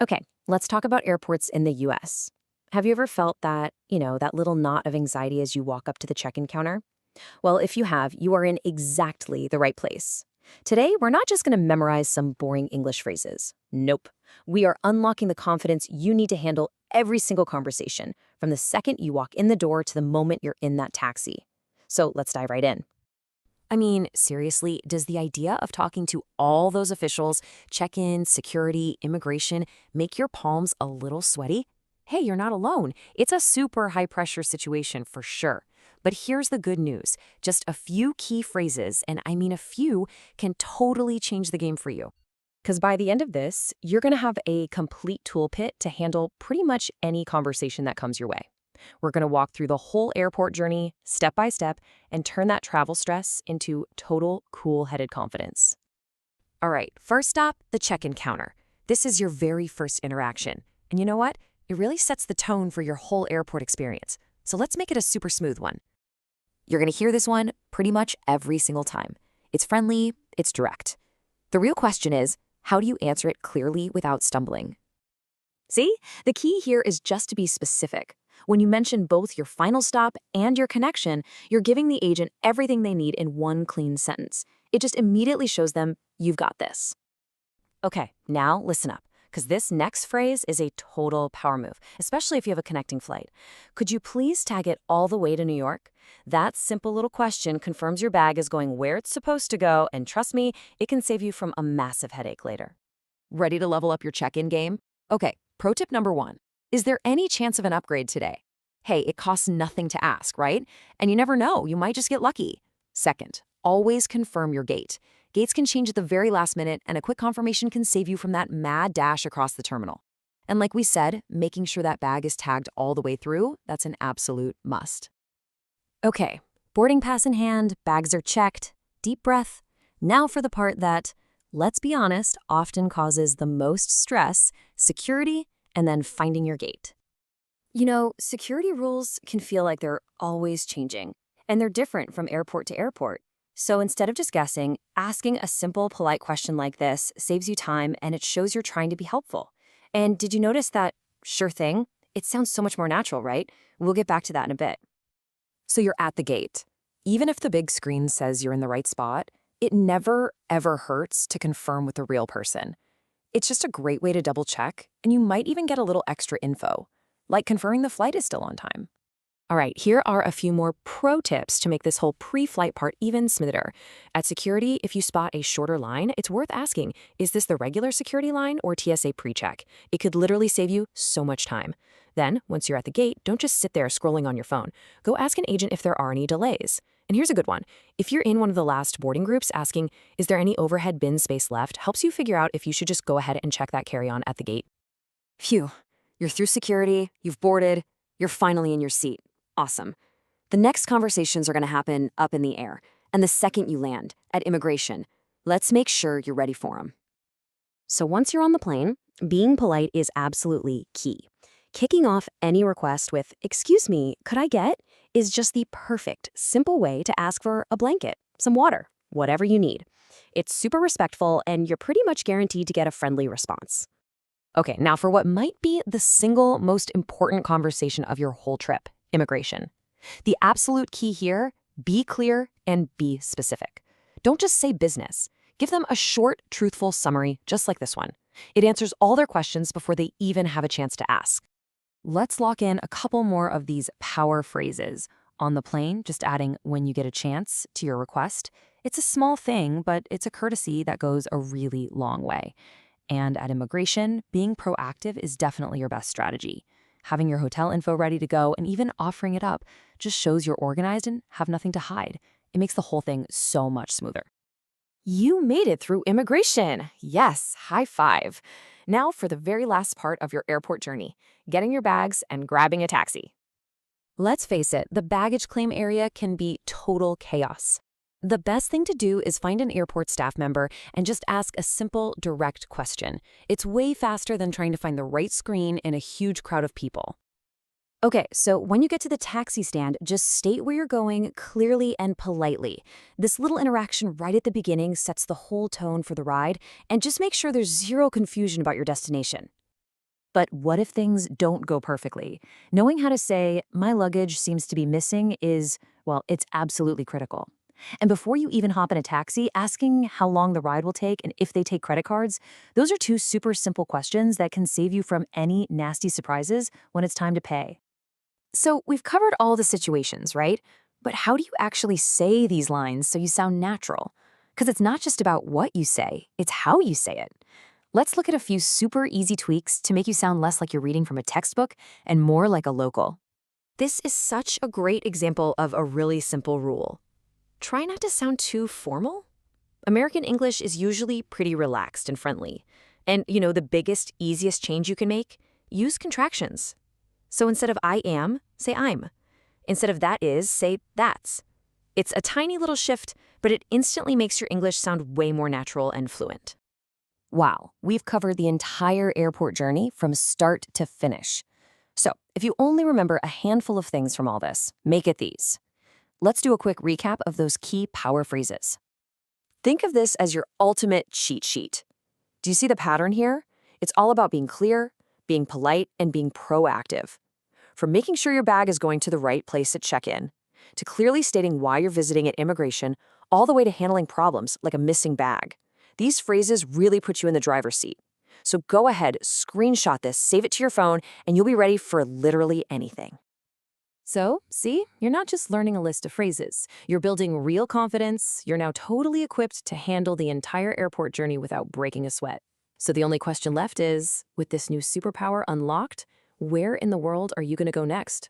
Okay, let's talk about airports in the US. Have you ever felt that little knot of anxiety as you walk up to the check in counter? Well, if you have, you are in exactly the right place. Today, we're not just going to memorize some boring English phrases. Nope. We are unlocking the confidence you need to handle every single conversation, from the second you walk in the door to the moment you're in that taxi. So let's dive right in. I mean, seriously, does the idea of talking to all those officials, check-in, security, immigration, make your palms a little sweaty? Hey, you're not alone. It's a super high-pressure situation for sure. But here's the good news. Just a few key phrases, and I mean a few, can totally change the game for you. Because by the end of this, you're going to have a complete toolkit to handle pretty much any conversation that comes your way. We're going to walk through the whole airport journey, step by step, and turn that travel stress into total cool-headed confidence. All right, first stop, the check-in counter. This is your very first interaction. And you know what? It really sets the tone for your whole airport experience. So let's make it a super smooth one. You're going to hear this one pretty much every single time. It's friendly, it's direct. The real question is, how do you answer it clearly without stumbling? See, the key here is just to be specific. When you mention both your final stop and your connection, you're giving the agent everything they need in one clean sentence. It just immediately shows them you've got this. Okay, now listen up, because this next phrase is a total power move, especially if you have a connecting flight. Could you please tag it all the way to New York? That simple little question confirms your bag is going where it's supposed to go, and trust me, it can save you from a massive headache later. Ready to level up your check-in game? Okay, pro tip number one. Is there any chance of an upgrade today? Hey, it costs nothing to ask, right? And you never know, you might just get lucky. Second, always confirm your gate. Gates can change at the very last minute, and a quick confirmation can save you from that mad dash across the terminal. And like we said, making sure that bag is tagged all the way through, that's an absolute must. Okay, boarding pass in hand, bags are checked, deep breath. Now for the part that, let's be honest, often causes the most stress, security, and then finding your gate. Security rules can feel like they're always changing, and they're different from airport to airport. So instead of just guessing, asking a simple, polite question like this saves you time and it shows you're trying to be helpful. And did you notice that sure thing? It sounds so much more natural, right? We'll get back to that in a bit. So you're at the gate. Even if the big screen says you're in the right spot, it never, ever hurts to confirm with a real person. It's just a great way to double check, and you might even get a little extra info, like confirming the flight is still on time. All right, here are a few more pro tips to make this whole pre-flight part even smoother. At security, if you spot a shorter line, it's worth asking, is this the regular security line or TSA pre-check? It could literally save you so much time. Then, once you're at the gate, don't just sit there scrolling on your phone. Go ask an agent if there are any delays. And here's a good one. If you're in one of the last boarding groups, asking, is there any overhead bin space left, helps you figure out if you should just go ahead and check that carry-on at the gate. Phew, you're through security, you've boarded, you're finally in your seat. Awesome. The next conversations are going to happen up in the air, and the second you land, at immigration. Let's make sure you're ready for them. So once you're on the plane, being polite is absolutely key. Kicking off any request with, "Excuse me, could I get?" is just the perfect, simple way to ask for a blanket, some water, whatever you need. It's super respectful, and you're pretty much guaranteed to get a friendly response. Okay, now for what might be the single most important conversation of your whole trip, immigration. The absolute key here, be clear and be specific. Don't just say business. Give them a short, truthful summary, just like this one. It answers all their questions before they even have a chance to ask. Let's lock in a couple more of these power phrases. On the plane, just adding "when you get a chance" to your request. It's a small thing, but it's a courtesy that goes a really long way. And at immigration, being proactive is definitely your best strategy. Having your hotel info ready to go and even offering it up just shows you're organized and have nothing to hide. It makes the whole thing so much smoother. You made it through immigration. Yes, high five. Now for the very last part of your airport journey, getting your bags and grabbing a taxi. Let's face it, the baggage claim area can be total chaos. The best thing to do is find an airport staff member and just ask a simple, direct question. It's way faster than trying to find the right screen in a huge crowd of people. Okay, so when you get to the taxi stand, just state where you're going clearly and politely. This little interaction right at the beginning sets the whole tone for the ride, and just make sure there's zero confusion about your destination. But what if things don't go perfectly? Knowing how to say, my luggage seems to be missing is, well, it's absolutely critical. And before you even hop in a taxi, asking how long the ride will take and if they take credit cards, those are two super simple questions that can save you from any nasty surprises when it's time to pay. So we've covered all the situations, right? But how do you actually say these lines so you sound natural? Because it's not just about what you say, it's how you say it. Let's look at a few super easy tweaks to make you sound less like you're reading from a textbook and more like a local. This is such a great example of a really simple rule. Try not to sound too formal. American English is usually pretty relaxed and friendly. And, the biggest, easiest change you can make? Use contractions. So instead of I am, say I'm. Instead of that is, say that's. It's a tiny little shift, but it instantly makes your English sound way more natural and fluent. Wow, we've covered the entire airport journey from start to finish. So, if you only remember a handful of things from all this, make it these. Let's do a quick recap of those key power phrases. Think of this as your ultimate cheat sheet. Do you see the pattern here? It's all about being clear, being polite, and being proactive. From making sure your bag is going to the right place at check-in, to clearly stating why you're visiting at immigration, all the way to handling problems like a missing bag. These phrases really put you in the driver's seat. So go ahead, screenshot this, save it to your phone, and you'll be ready for literally anything. So, see, you're not just learning a list of phrases. You're building real confidence. You're now totally equipped to handle the entire airport journey without breaking a sweat. So the only question left is, with this new superpower unlocked, where in the world are you going to go next?